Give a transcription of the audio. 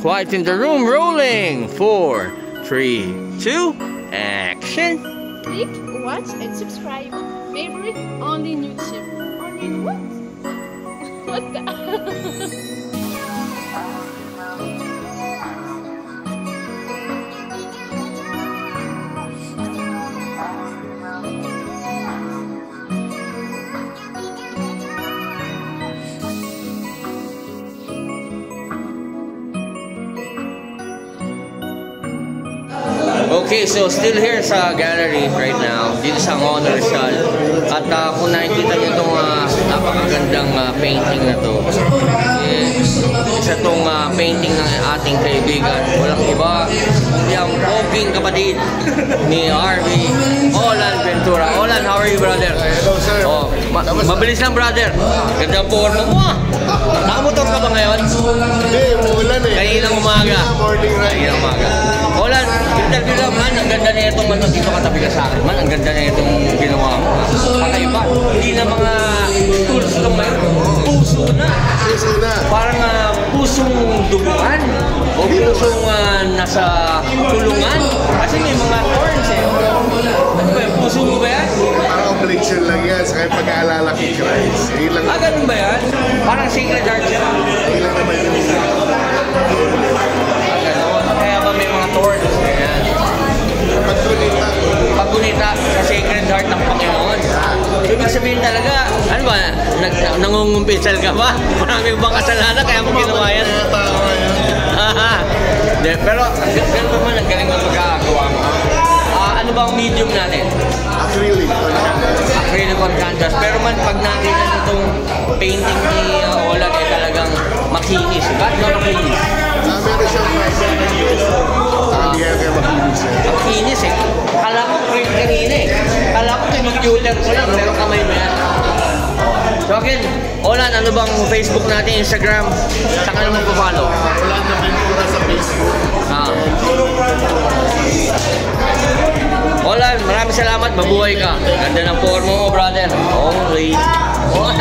Quiet in the room, rolling. 4, 3, 2, action. Click, watch, and subscribe. Favorite only in YouTube. Only in what? What the? Okay, so still here sa gallery right now, dito sa Honor Shal. At kung nakikita nyo itong napakagandang painting na to, isa itong painting ng ating kaibigan. Walang iba, hindi ang poging kapatid ni RV, Olan Ventura. Olan, how are you, brother? Hello, sir. Oh, mabilis lang, brother. Gandang forma mo ah. Nakamotor ka ba ngayon? Hindi, umuulan eh. Kaninang umaga. Morning ride. Kaninang umaga. Olan, interview lang man, ang ganda na itong ano, dito katabi ka sa akin. Man, ang ganda na itong ginawa mo. Kakaiba. Hindi na mga tools lang ngayon. Puso na. Puso na. Parang pusong duguan. O pusong nasa tulungan. Kasi may mga thorns eh. Ano ba yun? Puso mo ba yan? Parang operation lang yan sa kaya pag-aalala kay Christ. Ilang Ganun ba yan? Parang Sacred Heart siya. naman yung isa. Kaya ba may mga thorns? Ayan. Pagkunita. Paggunita sa Sacred Heart ng Panginoon. Ibig sabihin talaga, ano ba, nangungumpisal ka ba? Maraming bang kasalanan kaya mo ginawa yan? Pero ganun pa man, ang galing mo magkakagawa mo. Ano ba ang medium natin? Acrylic. Acrylic on canvas. Pero man, pag nakita itong painting ni Olan, eh talagang makinis. Bakit na makinis? Meron siyang private hindi kaya makinis eh. Makinis eh. Kala ko print kanina eh. Kala ko computer ko lang, pero kamay mo yan. So again, Olan, ano bang Facebook natin, Instagram? Saan ka naman po-follow? Wala na pintura sa Facebook. Olan, maraming salamat. Mabuhay ka. Ganda ng forma mo, brother. Only. What?